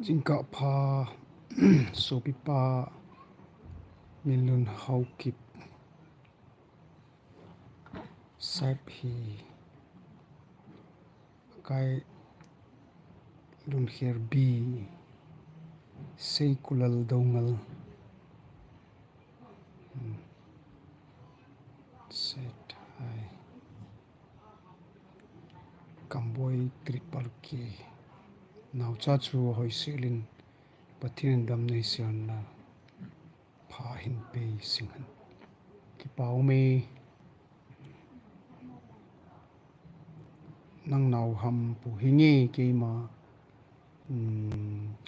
Jingka pha sopipa milun haukip sap hi kai lun kher bi sei kulal dongal set hai kamboi triple k now cha chu hoi silin pathian dam nei sian na pha hin pe singhan ki pau me nang nau ham pu hinge ke ma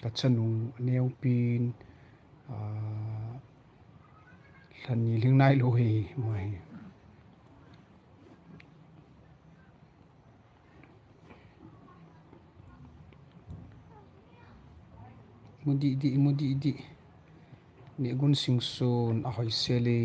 ka chanung neu pin hlan ni ling nai lo he mai mudi di ne gun sing son a hoi sele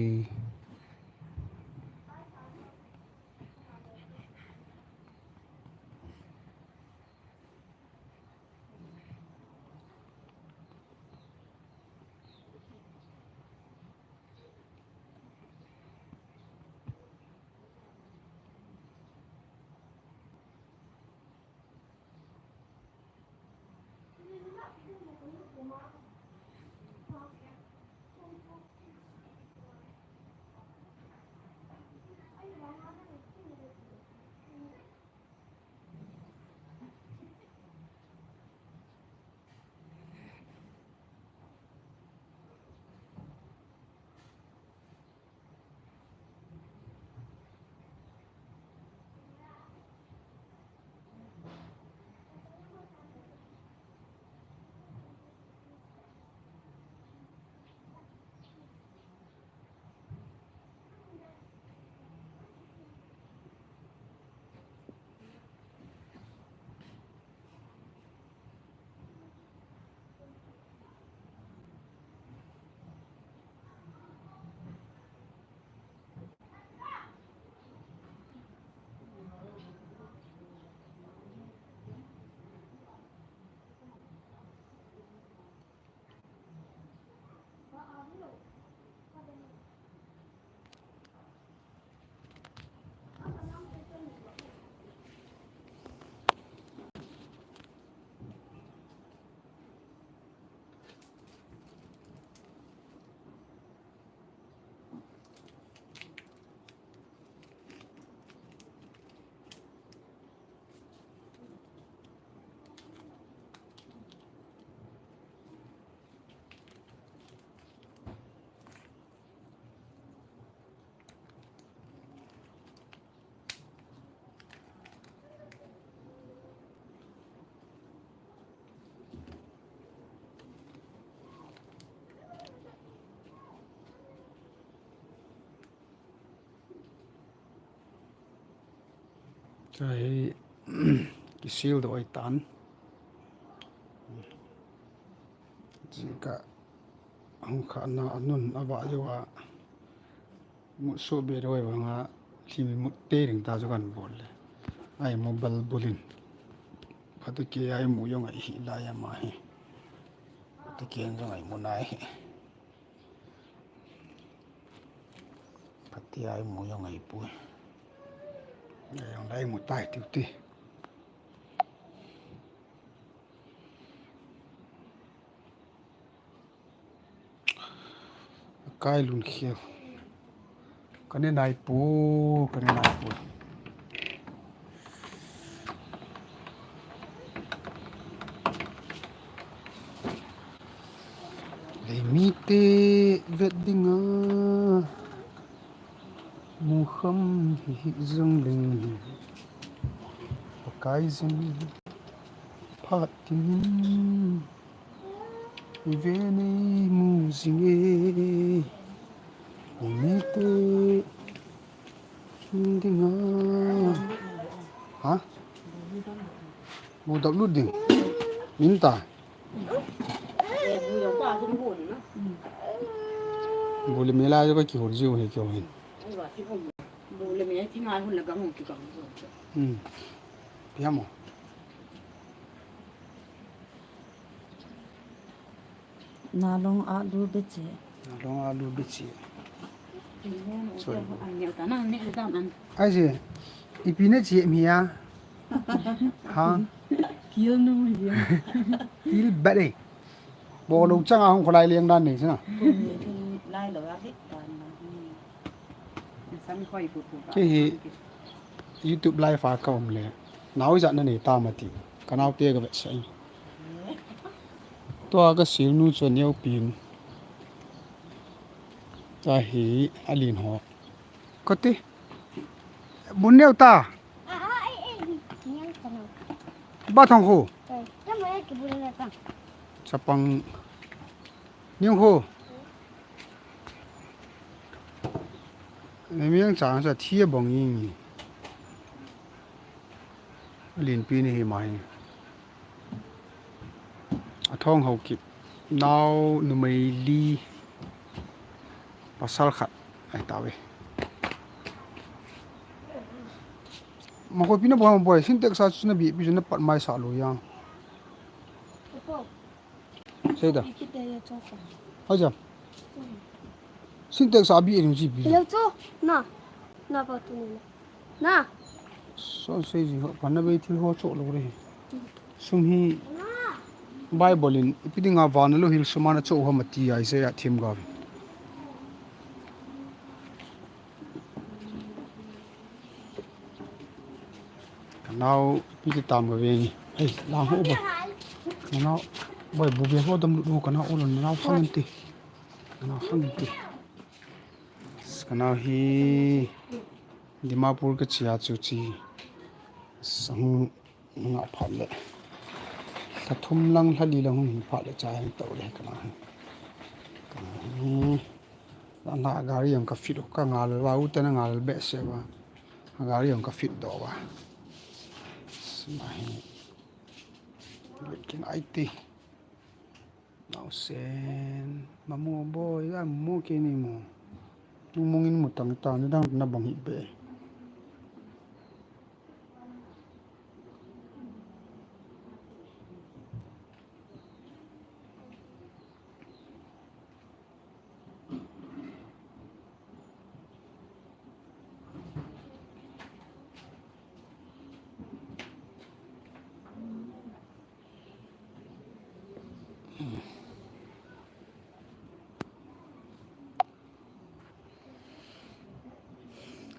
cái cái siêu đội tán chỉ cả ông khả na nun ava jo a một số bề rồi vanga thì mình một tê đừng ta cho gần bol ai một bal bolin phát cái ai một yang ai hi la ya mai phát cái yang ai một nai phát cái ai một yang ai pu yang đây một tai tiêu tì cái luôn khiêu cái này pu limite weddinga mu kham hi zung ling pakai zin phatin ve nei mu zinge limite dinga hả mu đọc lút đỉnh min ta bố lê mẹ la cho cái kiểu riêu hay kiểu hình bố lê mẹ thì ngay hôm là gắng một cái gắng rồi biết không nalong a du beche long alu bichi Sorry. Anh nghèo cả năng nè tao ăn. ai gì ipine chi mi ya ha kill no gì til bade bo lu chang ang kholai liang dan ni chana thì lai lo a hết toàn Sẵn khoai của cái hi YouTube live fa kaum le nau za na ni ta ma ti kanao te ga ve sai to ga sil nu cho neu pin ta hi alin ho ko ti bun neu ta ba thong ho chapang niu ho này miếng chả sẽ thiê bông yên liền pin này mày thong hậu kịp nào nụ mày li pasal khát ai tao vậy mà coi pin nó bỏ bỏ xin tek sa chút nó bị nó bắt mai sa lùi yang sao đó hả chứ xin tek sa bị nó gì bị na na ba tu ni na so say gì họ phản nó bị thiếu họ chỗ đâu rồi sum hi Bible in ipiding a van lo hil sumana chỗ hama ti ai se ya thim ga now pi tam ga ve ni ai la ho ba now boy bu be ho dam lu kana olon now khang ti now khang ti kana hi Dimapur ka chia chu chi sang nga phat le ta thum lang hali lang hi phat le cha han to le kana na gari yang ka fit ka ngal wa u ta na ngal be se ba gari yang ka fit do wa mai lekin IT now sen mamu boy ya mo kini mo mungin mo tang ta ni dang na bang hi be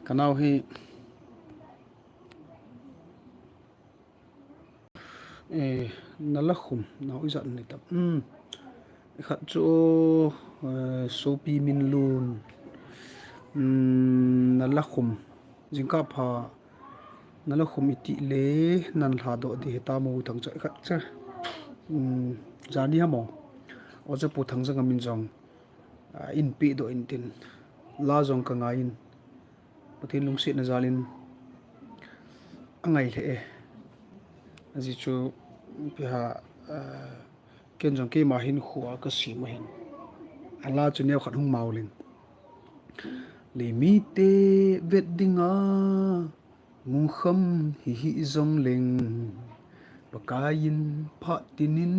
kanao hi nalakhum nau izat ni tap khat cho sopi min lun nalakhum jingka pha nalakhum iti le nan hla do di ta mo thang cha khat cha jani ha mo oje pu thang jang min jong in pi do in tin la jong ka nga in pathin lung sit na zalin angai le aji chu piha ken jong ke ma hin khuwa ka si ma hin ala chu neu khat hung maulin le mi te weddinga mung kham hi hi zong leng bakayin pha tinin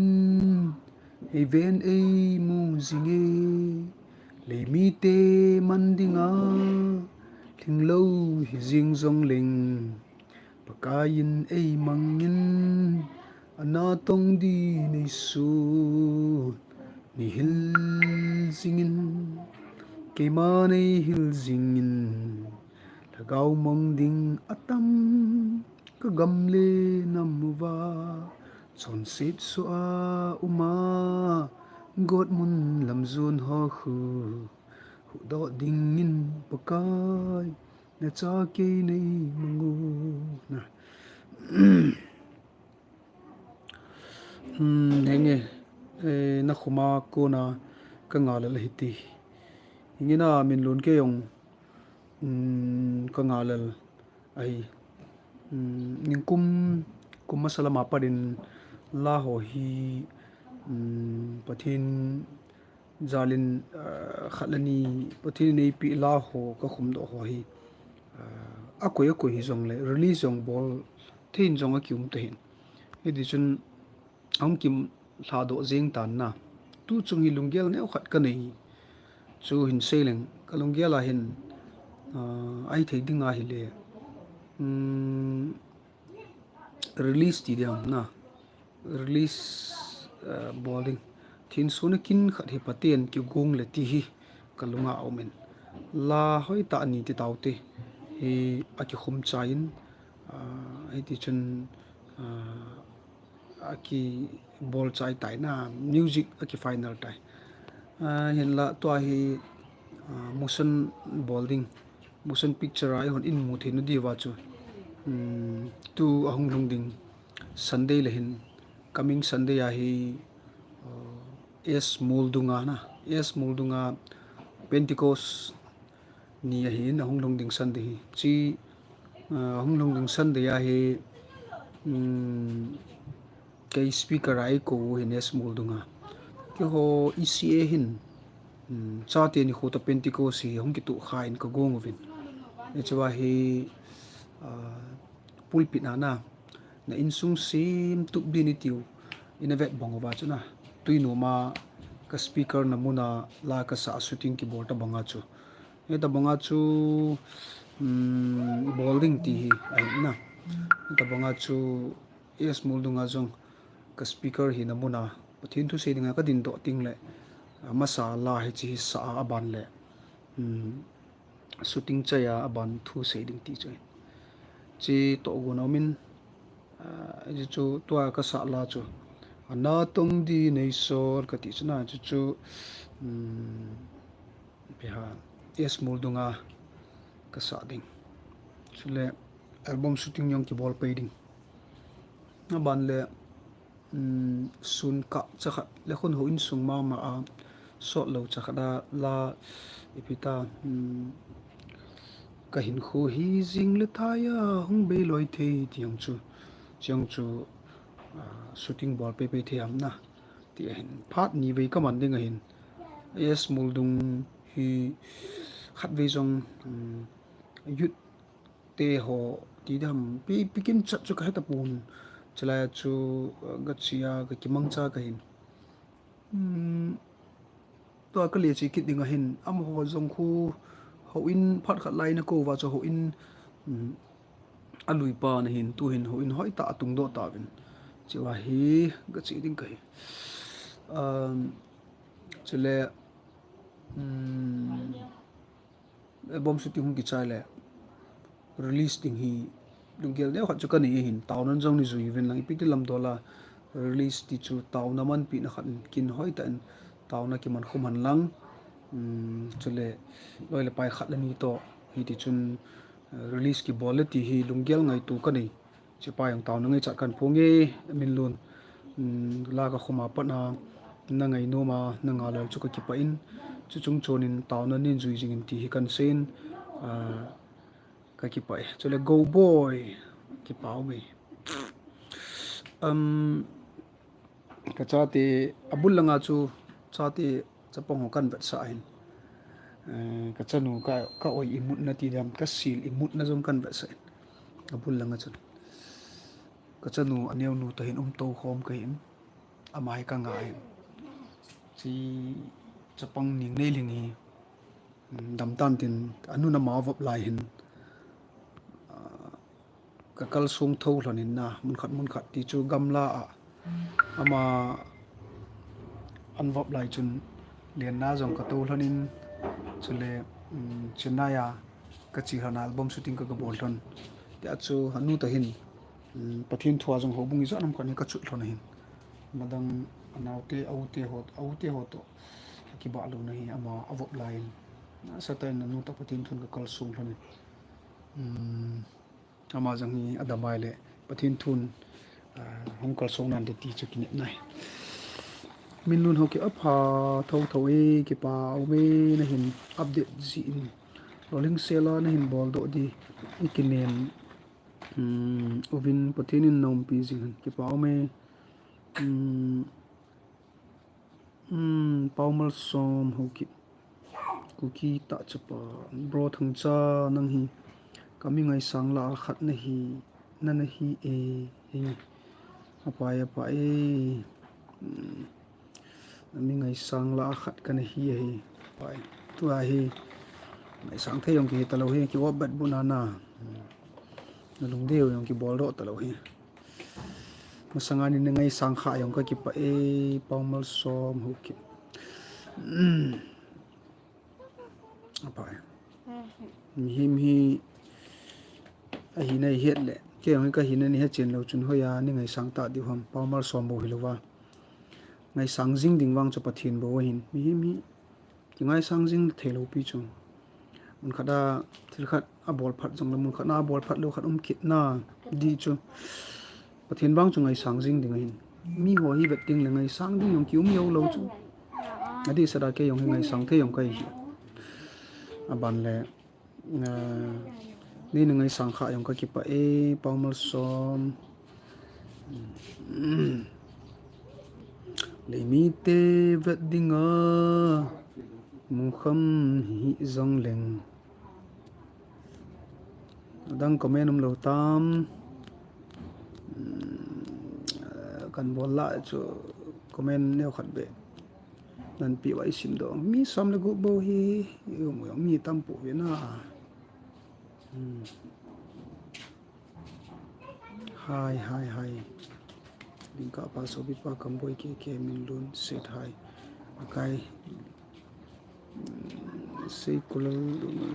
even ei mu zinge le mi te mandinga thing lo hi jing zong leng bakayin ei mangin ana tong di nei su ni hil zingin ke ma nei hil zingin lagau mong ding atam ka gamle namuwa chon sit su a uma god mun lam zun ho khu hu do ding in pakai na cha ke nei mangu na henge na khuma ko na ka ngala la hiti ingina min lun ke yong ka ngalal ai ningkum kum masala mapadin la ho hi pathin jalin khalani pathin nei pi la ho ka khum do ho hi akoi hi jong le release jong bol thin jong a kyum te hin edi chun ang kim thla do jeng tan na tu chung hi lunggel ne khat ka nei chu hin seleng ka lunggel a hin ai thei dinga hi le release ti diam na release bowling thin suna kin khat hi patien ki gung le ti hi kalunga aumen la hoi ta ni ti taute hi aki khum chain ai ti chun aki ball chai tai na music aki final tai hin la to hi motion bowling motion picture ai hon in mu thinu di wa chu tu ahung lung ding Sunday le hin coming Sunday a hi es muldunga na es muldunga Pentecost ni a hi ahung lung ding Sunday chi ahung lung ding Sunday a hi cái speaker ai ko hin es muldunga ki ho ECA hin cha te ni khota Pentecost hi hong ki tu khain ka gong vin e chawa hi pulpit na na insung sim tu bini tiu inavet bangova chuna tuinu ma ka speaker na muna la ka sa shooting ki bota banga chu e ta banga chu bowling ti hi ai na ta banga chu es muldunga jong ka speaker hi na muna pathin thu se dinga ka din do ting le masa la hi chi sa aban le shooting chaya aban thu se ding ti choi chi to go no min ji chu tua ka sa la chu ana tong di nei sor ka ti chuna chu biha es muldunga ka sa ding chule album shooting yong ki ball paiding na ban le sun ka chakha le khon ho in sung ma a so lo chakha da la ipita ka hin kho hi jing le thaya hung be loi the tiang chu chiang chu shooting ball pe pe the am na ti hin phat ni ve ka man ding a hin es muldung hi khat ve jong yut te ho ti dam pi pikin chat chu ka heta pun chala chu gachia ka kimang cha ka hin to ka le chi kit ding a hin am ho jong khu ho in phat khat lai na ko wa cho ho in alui pa na hin tu hin ho in hoi ta tung do ta vin chiwa hi gachi ding kai chile album shooting hung ki chai le release ding hi lunggel ne khat chu ka ni hin taunan jong ni zui vin lang ipik ti lam dola release ti chu taw na man pi na khat kin hoi ta taw na ki man khum han lang chule loi le pai khat la ni to hi ti chun release ki bol ti hi lunggel ngai tu ka nei chi pa yang taw na ngai cha kan phonge min lun la ka khuma pa na na ngai no ma na nga lo chu ka ki pa in chu chung chonin taw na nin zui jing ti hi kan sen ka ki pa chule go boy ki pau me ka cha te abul langa chu cha te chapong ho kan vet sa hin ka chanu ka oi imut na ti dam ka sil imut na jong kan vet sa abul langa chu ka chanu aneu nu ta hin to khom ka hin amai ka nga hin chi chapang ning nei ling hi dam tan tin anu na ma vop lai hin ka kal sung tho hlonin na mun khat ti chu gamla ama anvop lai chun lian na jong ka to hlonin chule chinaya ka chi hana album shooting ka bol thon te chu hanu ta hin pathin thua jong hobung i zanam kan ka chu thlon hin madang anaute aute ho to ki ba lo nahi ama avop lai na satai na nu ta pathin thun ka kal sung hlonin ama jang hi adamai le pathin thun hong kal song nan de ti chu kin nai min lun ho ki apha tho e ki pa me na hin update ji in rolling sela na hin bol do di ikinen ovin pathin in nom pi ji ki pa me paumal som ho ki kuki ta chapa bro thangcha nang hi kami ngai sangla khat na hi e apa e mình ngày sáng là khát cái này hi phải tu hi ngày sáng thấy ông kia tao hi cái bật banana nó lùng đều ông kia ball đó tao hi mà sáng anh ngày sáng khai ông cái pa e palmal som huk phải him hi hi này hiện lệ cái ông cái hi này hết chuyện lâu chun hơi à nên ngày sáng ta đi ham palmal som bo hilowa ngày sáng dinh đình vang cho pathin bo hin mi cái ngày sáng dinh thấy lâu pi chung mun khada thil khat a bol phat jong la mun khana bol phat lo khat kit na di chu pathin bang chu ngày sáng dinh đình hin mi ho hi vet ting la ngày sáng ding yong kium yo lo chu adi sada ke yong ngày sáng the yong kai hi aban le ni ngày sáng kha yong ka ki pa e palmal som le mi te vet ding a mu kham hi zong leng dang comment lo tam kan bol la chu comment neo khat be nan pi wai sim do mi som le gu bo hi mo mi tam pu ve na hai ding ka pa so bi pa kam boy ke min lun set hai akai sei kulal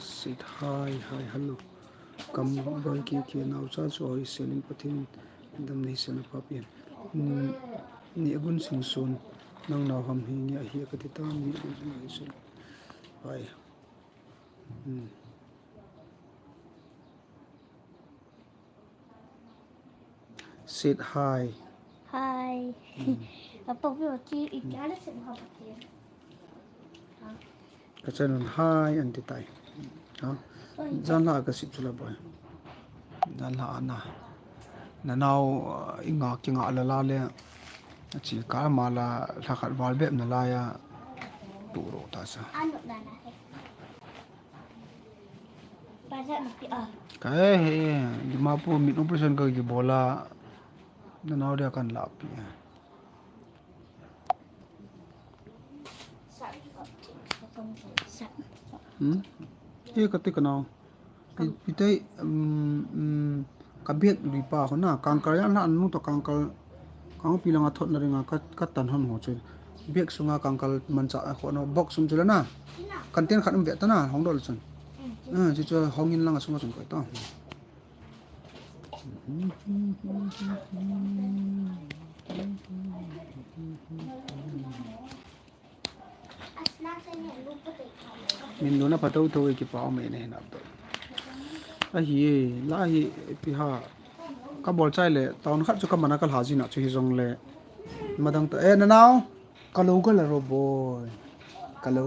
sit hai hello kam boy ke nau cha choi selling pathin dam nei sen pa pian ni agun sing sun nang naw ham hi nya hi ka ti ta mi ni sul pai sit high Hi. Apa vio chi ikala sen ha patia. ka chanon high an ti tai ha jan la ka sip chula boy dan la ana na naw inga ki nga la le chi ka mala la khat wal beb na la ya tu ro ta sa Anu dana he. Baca napi ka he di ma pu mi operation ka ki bola na naw dia kan la pi e ka te kana pi te ka biak li pa ko na kangkar ya na anu to kangkal kang pi langa thot na ringa ka tan han ho chu biak sunga kangkal man cha ko no box sum chula na content khat um ve ta na hong dol chun chi chu hongin langa sunga chun ko ta min luna patau to ki pa me ne na to a hi la hi pi ha ka bol chai le taun khat chu ka mana kal haji na chu hi jong le madang to e na naw ka lo ka la ro boy ka lo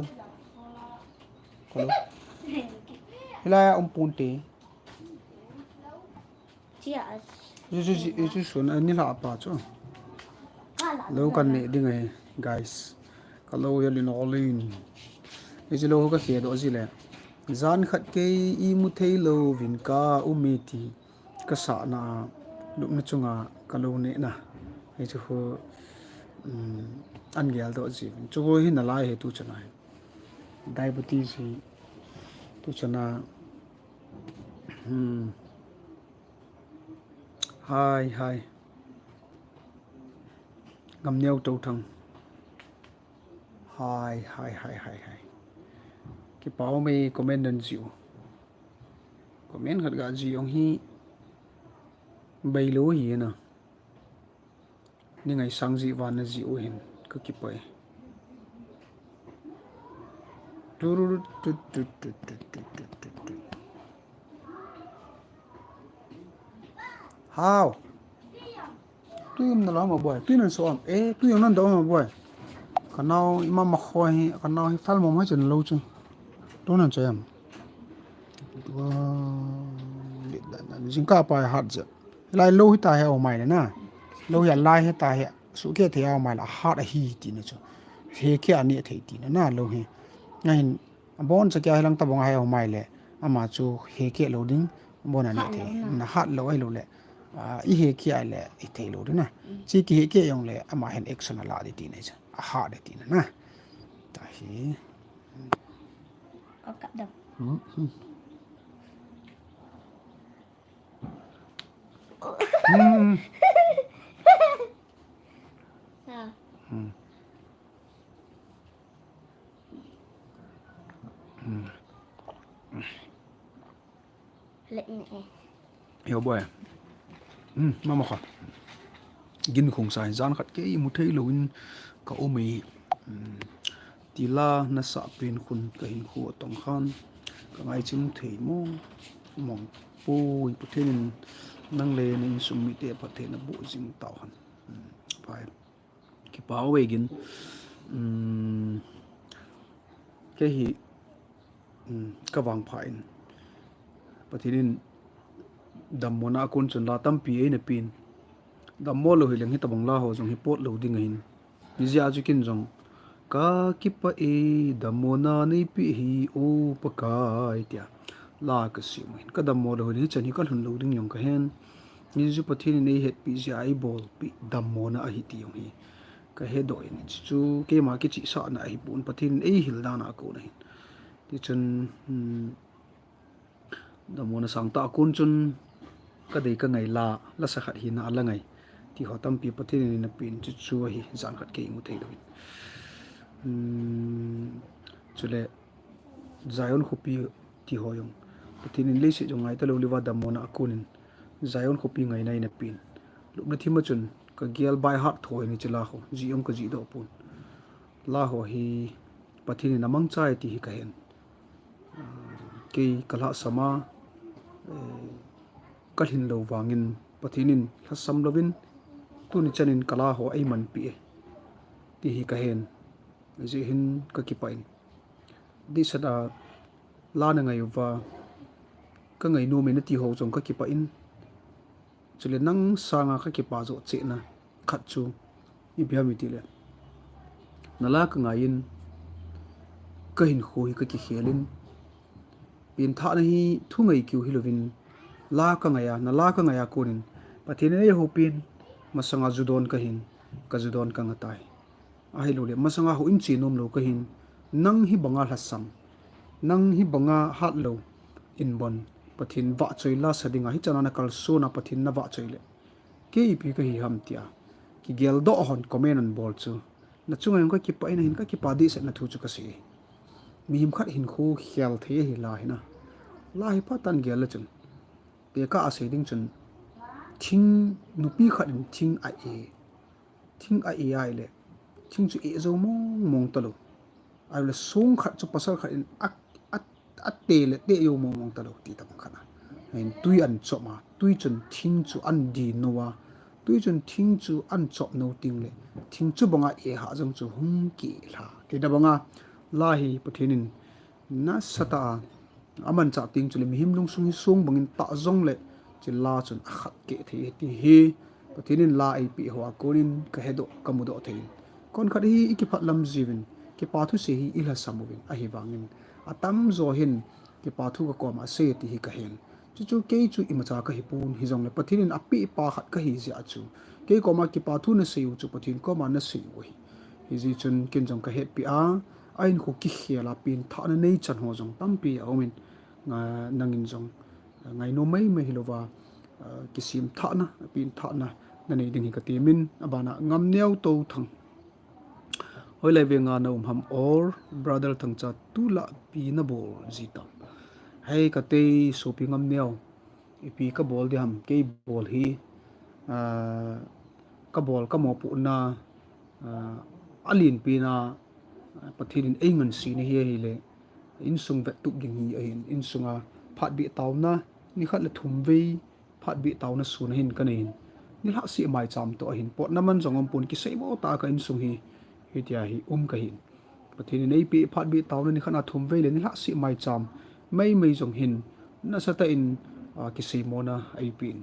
hila punte Chia. ju sun ani la pa chu Kala. lo kan ne ding ai guys ka lo ya lin olin e lo ka khe do ji le zan khat ke I mu thei lo vin ka umeti ka sa na lu na chunga ka lo ne na e chu ho an gyal do ji chu go hi na lai he tu chana diabetes hi tu chana hai ngam neo tau thang hai ki pau me comment nan jiu comment khat ga ji ong hi bai lo hi na ni ngai sang ji wan na ji o hin ka ki pai how tuyum na la ma boy pinan so am tuyum nan do ma boy kanao ima ma khoi kanao hi fal mo ma chen lo chu to nan cham wa jing ka pa hat ja lai lo hi ta he o mai na lo ya lai he ta he su ke the ya mai la hat a hi ti na chu he ke ani thei ti na lo he ngai bon cha kya lang ta bong ha o mai le ama chu he ke lo ding bon ani the na hat lo ai lo le I he ke ai le I thei lo na chi ki he ke yong le ama hen action la di ti na cha ha để tin na ta hi Có cặp đâu. Sao? Lệnh nè. hiểu boy mama kha gin khong sai zan khat ke mu thei loin ka omi tila na sa pin khun ka hin khu tong khan ka ngai chim thei mo mong po puthenin nang le nin summi te pathe na bo jing taw han pai ki pa we gin ke hi ka wang phain pathinin dammona kun chun la tampi e na pin dammo lo hileng hi tabang la ho jong hi pot lo ding hin nizia chu kin jong ka kipa e dammona nei pi hi o pakai tia la ka si min ka dammo lo hi chani kan hun lo ding yong ka hen ni ju pathini nei het pi ji ai bol pi dammona a hi ti yong hi ka he do in chu ke ma ki chi sa na hi pun pathin e hil da na ko nei ti chun dammona sang ta kun chun ka dei ka ngai la sa khat hi na la ngai ti ho tam pi pathin ni na pin chu chu hi zan khat ke ngu thei lo chule zayon khopi ti ho yong pathin in le si jong ai ta lo liwa dammona akunin zayon khopi ngai nai na pin luk na thima chun ka gial by heart thoi ni chila kho ji om ka ji do pun la ho hi pathin in amang chai ti hi ka hen ke kala sama kalhin lo wangin pathinin hasam lovin tuni chanin kala ho ai man pi ti hi ka hen ji hin ka ki pain di sada la na ngai wa ka ngai nu me na ti ho jong ka ki pa in chule nang sanga ka ki pa zo che na khat chu i bia mi ti le nala ka ngain ka hin khoi ka ki khelin pin tha na hi thu ngai kyu hi lovin la ka ngaya na la ka ngaya kunin pathine nei ho pin masanga judon ka hin ka judon ka ngatai a hi lo le masanga ho in chi nom lo ka hin nang hi banga hlasam nang hi banga hat lo in bon pathin wa choi la sadinga hi chana na kal so na pathin na wa choi le ke ipi ka hi ham tia ki gel do hon comment on bol chu na chunga ka ki pa ina hin ka ki pa di se na thu chu ka si mi him khat hin khu khial the hi la hi na la hi pa tan gel la chun pe ka ase ding chun thing nupi khat in thing a e ai le thing chu e zo mong talo ai le song khat chu pasal khat in at te le te yo mong talo ti ta khana en tui an choma tui chun thing chu an di nowa tui chun thing chu an chop no ting le thing chu banga e ha jong chu hum ki la ke da banga la hi pathinin na sata aman cha ting chu le mi him lung sung hi song bangin ta zong le chi la chun a khat ke the ti hi pathinin la ai pi ho konin ka hedo kamudo thein kon khat hi iki phat lam jivin ke pa thu se hi ila samovin a hi wangin atam zo hin ke pa thu ka kom a se ti hi ka hen chu ke chu imacha ka hi pun hi jong le pathinin api pa khat ka hi ja chu ke koma ke pa thu na se chu pathin ko ma na se wi hi ji chun kin jong ka het pi a ain khu ki khela pin tha na nei chan ho jong tam pi a omin nga nangin jong ngai no mai mai hilova kisim tha na pin tha na na nei ding hi ka ti min abana ngam neu to thang hoi lai ve nga no ham or brother thangcha tula pi na bol jitam hai ka te so pi ngam neu ipi ka bol de ham ke bol hi ka bol ka mo pu na alin pi na pathin eingan si ni hi le in sung vet tup ding hi ain in sunga phat bi taw na ni khat le thum ve phat bi taw na sun hin ka nei ni la si mai cham to hin pot naman jongom pun ki sei bo ta ka in sung hi tia hi ka hin pathin nei pi phat bi taw na ni khana thum ve le ni la si mai cham mai jong hin na sata in ki sei mo na ai pin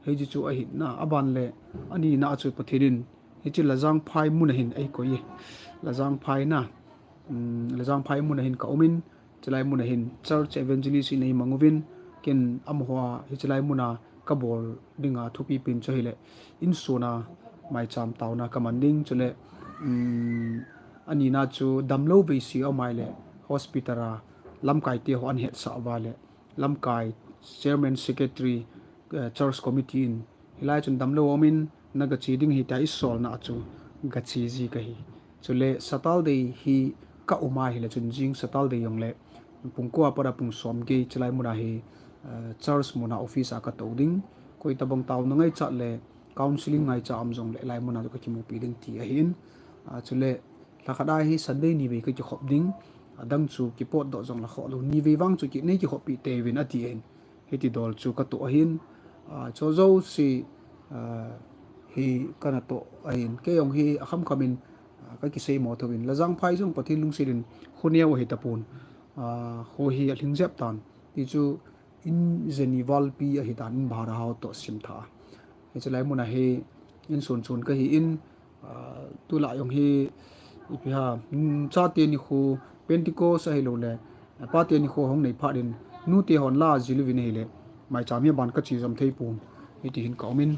he ji chu a hin na aban le ani na chu pathin hi chi la jang phai mu na hin ai ko ye la jang phai na lajang phai mun hin ka omin chalai mun hin church evangelist nei manguvin ken amhwa hi chalai muna ka bol dinga thupi pin chahile in sona mai cham tauna kamanding chule ani na chu damlo be si o mai le hospital lamkai te ho an het sa wale lamkai chairman secretary church committee in hilai chun damlo omin naga chi ding hi tai sol na chu gachi ji ka hi chule satal de hi ka uma hi le chun jing satal de yong le pungko apara pung som ge chlai muna hi church muna office aka to ding koi tabang taw na ngai chat le counseling ngai cha am jong le lai muna ka ki mu pi ding ti a hin chule lakada hi sunday ni be ka ki khop ding adang chu ki pot do jong la kho lu ni ve wang chu ki nei ki khop pi te win ati en heti dol chu ka to hin cho zo si hi kana to ain ke yong hi akham khamin ka ki sei mo thawin la jang phai jong pathin lung sirin khunia wa hi tapun ho hi a thing jap tan ti chu in zenival pi a hi tan bhara haw to sim tha he chalai muna he in sun chun ka hi in tu la yong hi ipiha cha te ni khu pentecost a hi lo le pa te ni khu hong nei pha din nu te hon la zilu vin hi le mai cham hi ban ka chi jam thei pun hi ti hin kaumin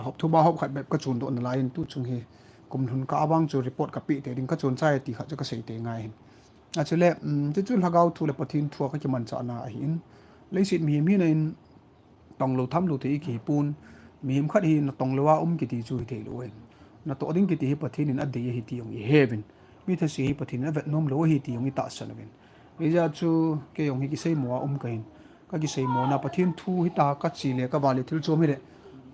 hop thu ba hop khat bep ka chun do na lain tu chung hi kum hun ka awang chu report ka pi te ding ka chun chai ti kha ka sei te ngai hin achule te chun hagau thu le pathin thua ka ki man cha na a hin leisit mi mi in tong lo tham lo te ki pun mi him khat hi na tong lo wa ki ti chu hi te lo en na to ding ki ti hi pathin in ade hi ti yong hi heaven mi tha si hi pathin na vet nom lo hi ti yong hi ta san ven eja chu ke yong hi ki sei mo kain ka ki sei mo na pathin thu hi ta ka chi le ka wali thil chom hi le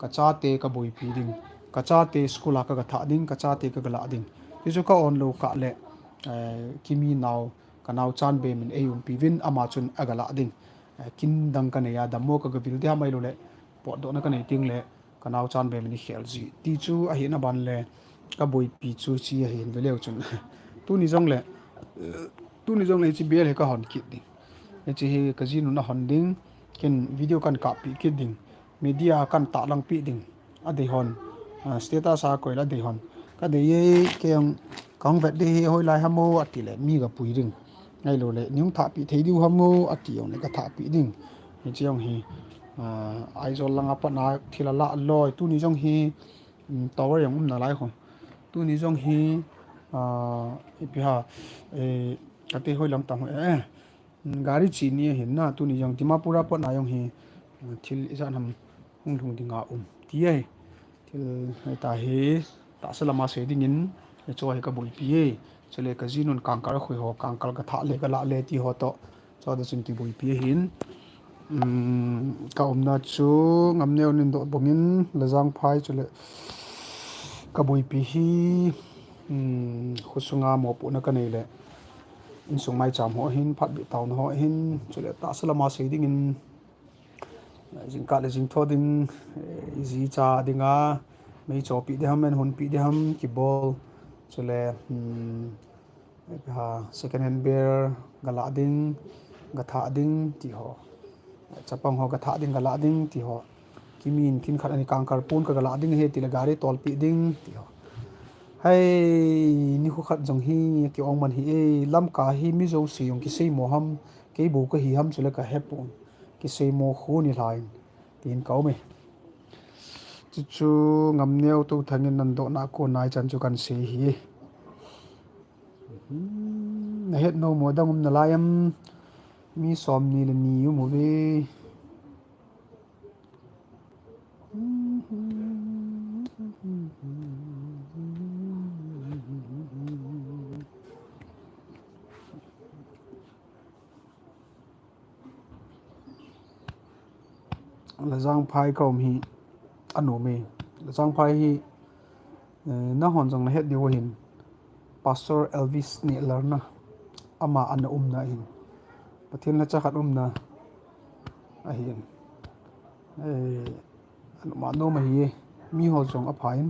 ka cha te ka boi pi ding ka cha te school ka tha ding ka cha te ka gala ding ti chu ka on lo ka le kimi naw kanao chan be min eyum pi win ama chun agala ding kin dang ka ne ya damo ka gavil dia mai lo le po do na ka nei ting le kanao chan be min khel ji ti chu a hi na ban le ka boi pi chu chi a hin veleu chun tu ni jong le chi bel he ka hon ki ding e chi hi ka ji nu na hon ding ken video kan ka pi ki ding media kan ta lang pi ding a de hon status a ko la de hon ka de ye ke ang kang vet de hoi lai hamo ati le mi ga pui ding ngai lo le nyung tha pi thei diu hamo ati yong le ka tha pi ding ni chiong hi ai zol lang apa na thila la loi tu ni jong hi tower yang na lai khon tu ni jong hi ipiha ate hoi lam tang gari chi ni hin na tu ni jong dimapura pa na yong hi thil isa nam hung thung dinga ti ai thil ta he ta salama se ding in e choi ka boi pi e chele ka jinon kangkar khoi ho kangkal ka tha le ka la le ti ho to cho da chin ti boi pi hin ka na chu ngamneu nin do bongin lajang phai chele ka boi pi hi khusunga mo pu na ka nei le in sung mai cham ho hin phat bi taw na ho hin chele ta salama se ding in jing ka le jing tho ding ji cha dinga mei cho pi de ham men hun pi de ham ki bol chule second hand beer gala ding gatha ding ti ho chapang ho gatha ding gala ding ti ho kimin kin khat ani kangkar pun ka gala ding he ti la gari tol pi ding ti ho hai ni khu khat jong hi ki ong man hi e lam ka hi mi zo si yong ki sei mo ham ke bu ka hi ham chule ka hepun ki sei mo khu ni lain tin kau me chu ngam neu tu thangin nan do na ko nai chan chu kan se hi na het no mo dangum na layam mi som ni le ni yu mo ve la jang phai kaum hi anu me la jang phai hi na hon jong na het diu hin pastor elvis ni larna ama ana na hin pathin na cha khat na a hin anu ma no ma hi mi ho jong a phain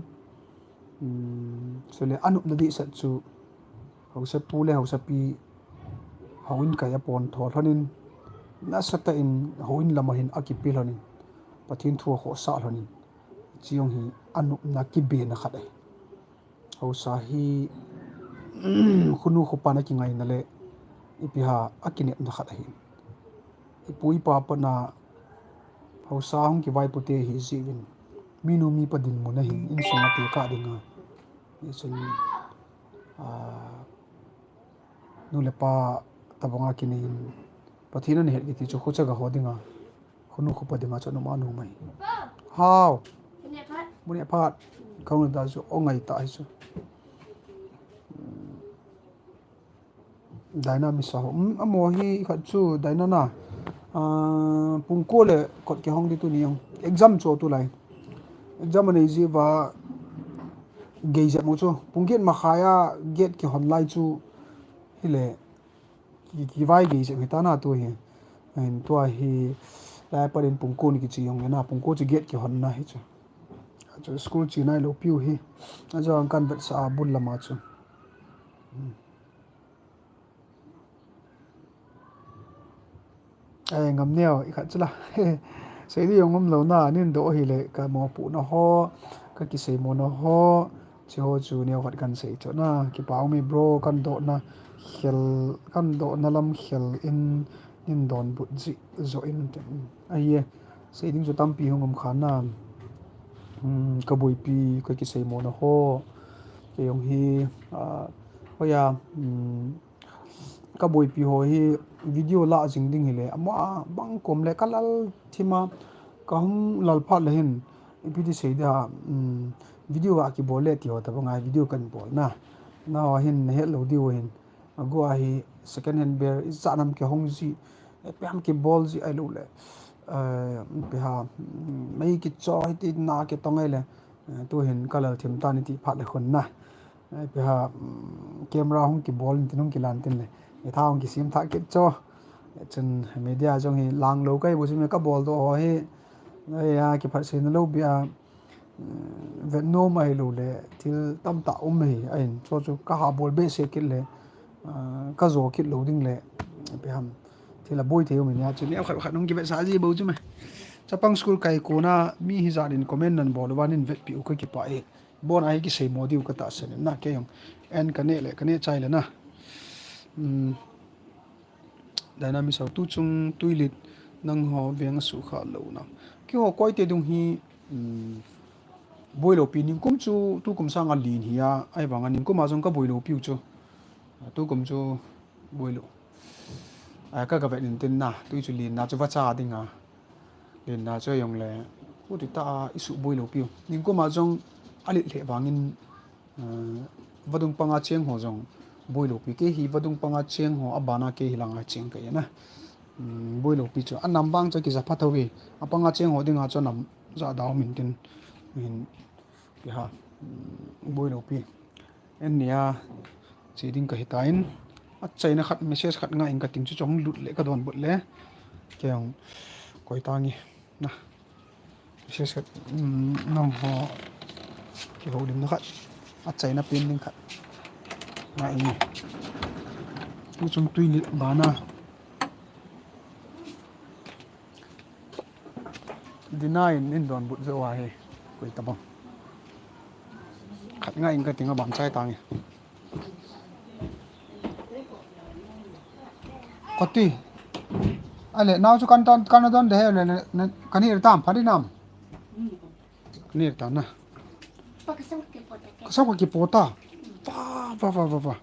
sele anu na di sat chu hausa pu le hausa pi hawin ka ya pon thol hanin na sata in hawin lama hin akipil hanin pathin thu ho sa hanin chiong hi anu na ki be na khat ai hausa hi khunu khupana ki ngai na le ipiha akine na khat hi ipui pa pa na hausa hong ki vai pute hi ziwin minu mi padin mo na hin in songa te ka dinga isun nu le pa tabanga kinin pathina ne het ki chu khocha ga hodinga khunu khopa dinga chu no ma nu mai how mune pat kaung da chu ongai ta ai chu dynamic sa amo hi khat chu dynana pungko le kot ke hong di tu ni exam chu tu lai exam nei ji wa geija mo chu pungket ma khaya get ki honlai chu hile ki vai geija mi ta na tu hi en to hi la parin pungko ni ki chi yong na pungko chi get ki hon na hi chu school chi nai lo piu hi ajo ang kan vet sa bul lama chu ai ngam neo i khat chula sei di yong lo na nin do hi le ka mo pu na ho ka ki sei mo na ho chi ho chu neo khat kan sei cho na ki pau mi bro kan do na khel kan do na lam khel in don but ji zo in ai ye sei ding chu tam pi hongom khana ka boi pi ka ki sei mo na ho ke yong hi hoya ka boi pi ho hi video la jing ding hile ama bang kom le kalal thima ka hum lal phat le hin ipi di sei da video a ki bole ti ho ta banga video kan bol na ho hin he lo di ho hin ago a hi second hand bear is zanam ke hong ji pam ke ball ji ai lo le pe ha mai ki cho ti na ke tong ai le tu hin kalal thim ta ni ti phat le khon na pe ha camera hong ki ball tin hong ki lan tin le tha hong ki sim tha ke cho chen media jong hi lang lo kai bu sim ka ball do ho hi ya ki phat sin lo bia vet no mai lo le til tam ta hi ain cho chu ka ha ball be se kil le ka zo kit lo ding le pe ham thì là bôi theo mình nha chứ nếu khát khát nông cái vậy sao gì bôi chứ mày chắc bang school cái cô na mi hi gia đình comment năn bỏ luôn nên vết biểu cái bài bon ai cái sấy mò điêu cái ta sẽ na cái yong en cái này lại cái này chạy lại na dynamic sau tu chung tu lit nang ho veng su kha lo na cái ho coi te dung hi bôi lo pin kum chu tu kum sang a lin hi a ai wang an kum ma jong ka bôi lo piu chu tu kum chu bôi lo cái cái vậy nên tin na tôi chỉ liền na cho vắt cha đi ngà liền na cho dùng lệ ủa thì ta isu bôi lâu piu nhưng có mà trong ali lệ vangin vật dụng panga cheng ho trong bôi lâu pi cái hi vật dụng panga cheng ho abana cái hi langa cheng cái na bôi lâu pi cho anh nằm bang cho cái zaphat thôi panga cheng ho đi ngà cho nằm za đào mình tin mình cái ha bôi lâu pi en nia chỉ đinh cái tain chạy nó khát message khát ngay cái tiếng chống lụt lệ cái đoàn bự lẽ kèo coi ta nghe nè message khát nong họ cái hồ điểm nó khát chạy nó pin lên khát ngay nghe tôi trong tuy liệt bán à deny nên đoàn bự dễ hoài coi ta bằng khát ngay cái tiếng nó bán chạy ta nghe có tuy anh lẽ nào cho con don để là cái này tam phải đi nam cái này tam na sao cái pota va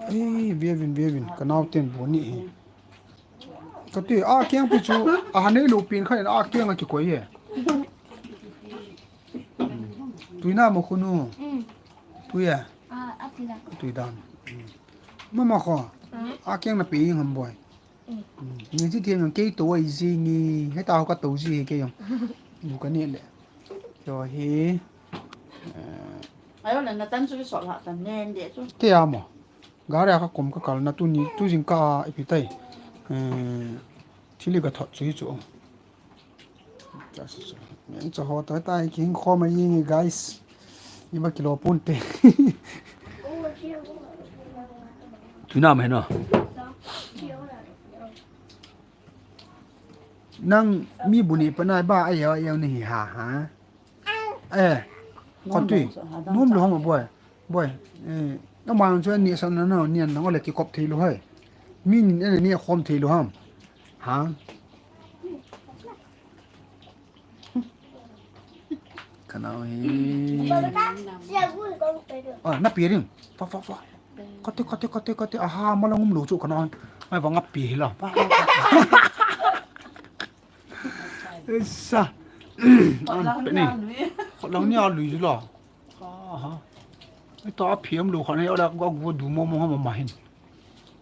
Vien kanao tiền bốn nị có tuy kiêng bị chú này lụp pin khai kiêng cái quấy vậy tuy na một khuôn tuy à tuy đàn mà khó kiêng là bị hầm bồi những cái tiền cái tuổi gì nhỉ hay tao có tuổi gì cái không cái này lệ rồi hi ai là nó tan suy sọt hạ tan nên để chứ thế à mà gà ra các com các cái là tu ni tu chính cả ipi tay thì lấy cái thật suy chỗ miễn cho họ tới tay kiến kho mà gì guys như mà kilo punte thứ nào mày nó năng mi buni panai ba ai yêu này hả còn tùy nuông luôn mà boy nó mang cho anh sao nó niên nó lại cái cọp thì luôn hay min anh này khom thì luôn ham hả kanao he Siya gue kong pero. na pi ring fa kote aha malangum lu chu kanao ai wa ngap pi la fa sa an pe ni lang ni a lu ju la ha ai ta pm lu khan ai ala go du mo ma hin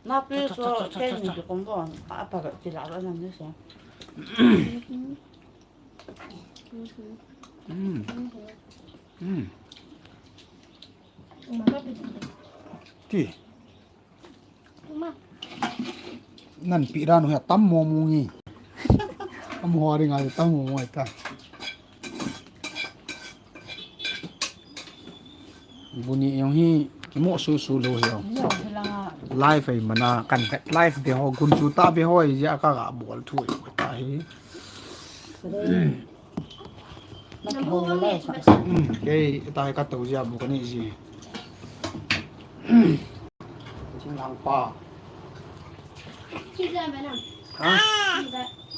那比如说给你的工作，把个这两个人那些，ti nan pi ra no ya tam mo mu ngi am ho ri nga tam mo mo ta buni yong hi mo su lo hi live ai mana kan live de ho gun chu ta be ho ya ka ga bol thu ta hi 那个我来说， ke ta ka to ja bu ka ni ji chính lang pa 现在没呢。 ha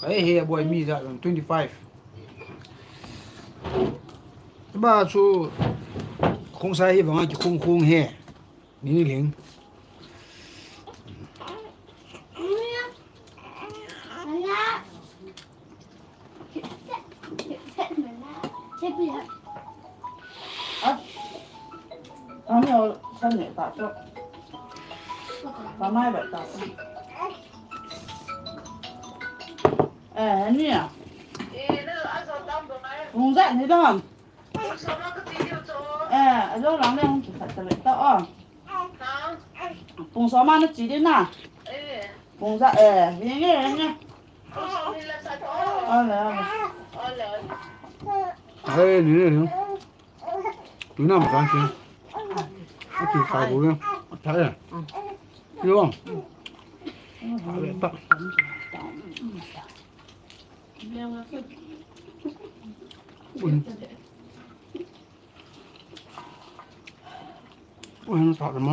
ai he boy mi ja 25 ba chu khong sai hi bang ki khong he ni ling他没有三点打就，把麦呗打。哎，你啊，红在你的，哎，肉两两就才得的啊。红烧嘛，那几点呐？红在哎，人家。来来。 ai ni ling tu na ma kan sin ki khai bu ya ta ya yo ta ôi nó sợ lắm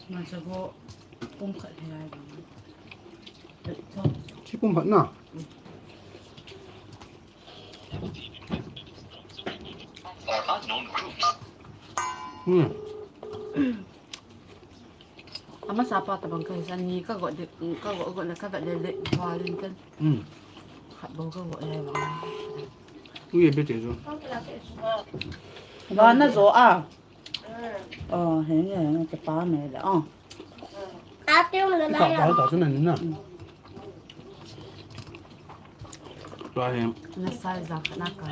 mà sẽ có công khởi này chứ không vẫn nào ama sapa tabang kai san ni ka gọi là ka gọi để hoa lên chân khát bầu ka gọi này mà tôi也别接住完了做啊。哦，现在那个把妹的啊。啊，对我的来呀。打打出来呢对呀 na sai ra na ka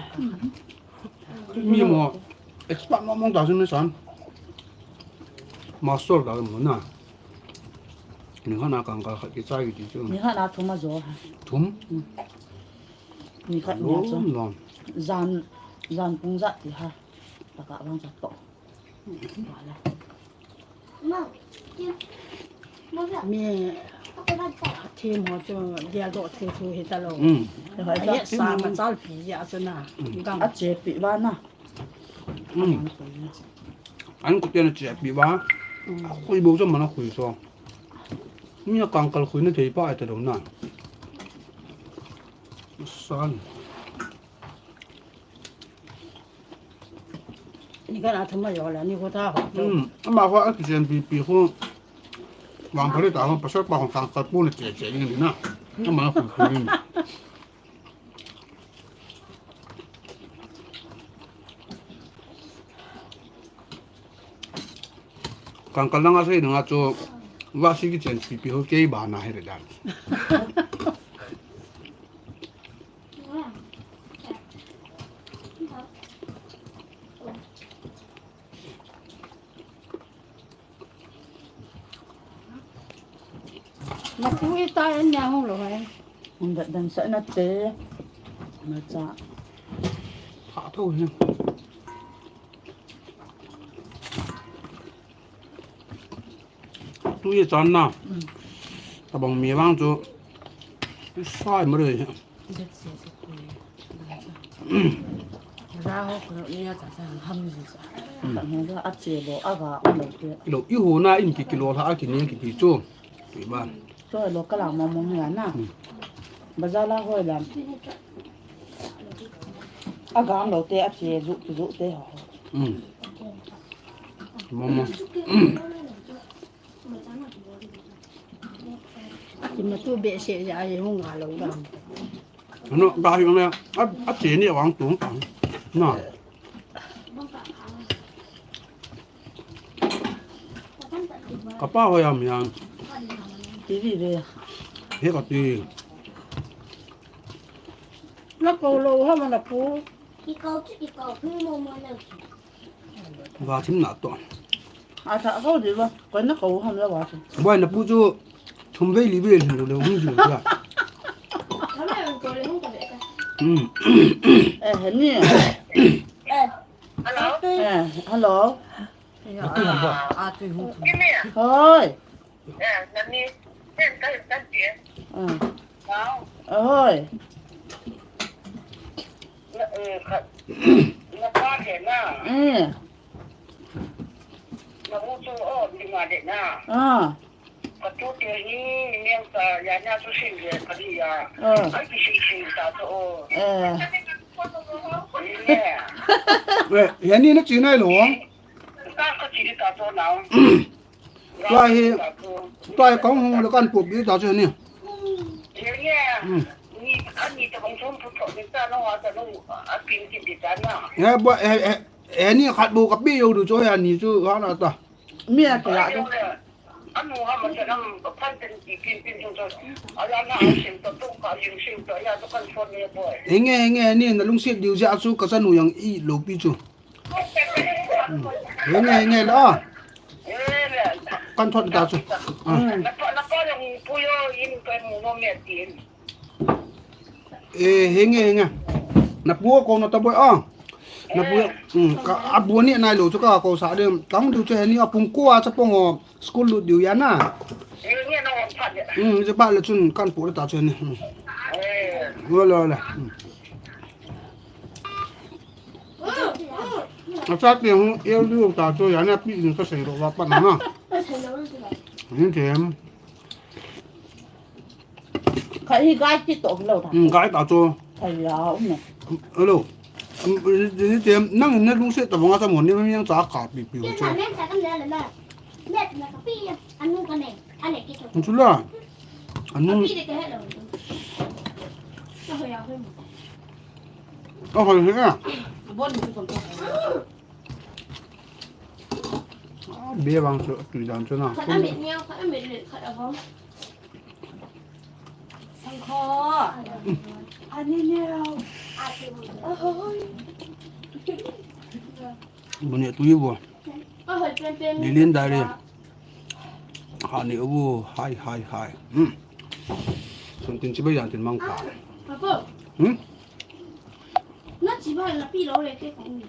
mi mo expert mo mong打出来san master da mo na你看那刚刚给在一起就你看那图么做哈？ tum 你看你 lo 做 lo燃工作的哈，大家往这倒。完了。妈，爹，妈的， mi 我给他带。 thêm họ cho dia độ thêm thu hết ta lâu 你看 ai 这 sa mà zal pi ya cho na gang 啊，这比完了。 anh cũng tên là trẻ bị bá khui bố cho mà nó khui so nhưng mà càng càng khui nó thấy bao từ đầu nè san ni ka na thama yo la ni ko ta ho mà hoa cái chuyện bị khu vàng phải đào hoa bắt sốt bao càng càng bún trẻ trẻ như thế nè nhưng mà nó khui khui càng càng lăng cái nữa cho vác cái chuyện bị hư cái bà này rồi đấy mà cũng ít tay anh nhà không rồi Mình đợt đằng sẽ nó tế. Nó chạ. hạ thôi nha tôi chọn nào ta bằng mì vang cho sai mà rồi biết gì sẽ ra ho ko ni ya cha sang ham gì sa Bạn thấy nó ắt chè bộ ác gà ông đầu tiên. kilo ihu na in kilo tha ki ne ki chu tui ban Rồi nó cái làm mong mong hả nè. Bây giờ là hồi làm. agang đầu tê áp xe dụ tê hả mama thì mà tôi bị sệ dạ thì không ngả lâu đâu nó ba hiểu nè áp chế này hoàng tuấn tặng nè cái bao hồi am ya tí gì đây thế cái gì nó cầu lâu hơn mà là phú Đi câu chứ đi câu không mua mua đâu. và chính là to à sao câu gì vậy cái nó câu không ra vào vậy là bữa chú chúng về lý về rồi đều không chịu chưa Nó là câu lấy không có vậy cả. hình như hello à tôi không thôi thôi nó có thể nào nó cũng chú ở bên ngoài đấy nào có chú tiền đi miếng cả nhà nhà chú xin về cái gì à cái gì ta cho vậy hiện nay nó chỉ này luôn ta có chỉ ta cho nào tôi có không được ăn bột đi đó cho nè你这工作不错，你干的话，这种平时的干呐。你还不个必要的做呀？你就完了的。面给哪个？俺们他们这种反正平就说，哎呀，那行的都搞营生的呀，都跟说你不。你那东西留下出，可是那样一路比住。了。干错的打住。那个人不要应该莫面点。na bua ko na taboy na bua ka abu ni na lo ka ko sa de kang du che ni apung ko a chapong school lu diu ya na je ba le chun kan pu ta che ni la a sa ti hu eu lu ta cho ya na pi ni ka se ro wa pa na ni tem cái gai chỉ tổ lâu thằng gái ta cho thầy lão nè alo ni tem nang na lu se ta wa sa mo ni mi yang cha ka pi pi Nhưng cho mà nét là cái này là nét là cái pi anh nuôi cái này cái chỗ. chu la anu Pi để cái hết rồi. Nó hơi giàu hơn. hồi thế à bốn mươi con bia bằng sữa tùy đàn cho nào Thật ăn mệt nhau, thật ăn mệt liệt, thật là không. sang kho anh đi nhau bữa nay tùy bùa Hơi quen đi lên đây đi hà nếu bùa hai xong tiền chỉ bây giờ tiền mang cả Papa, nó chỉ phải là pi lỗ này cái phòng này.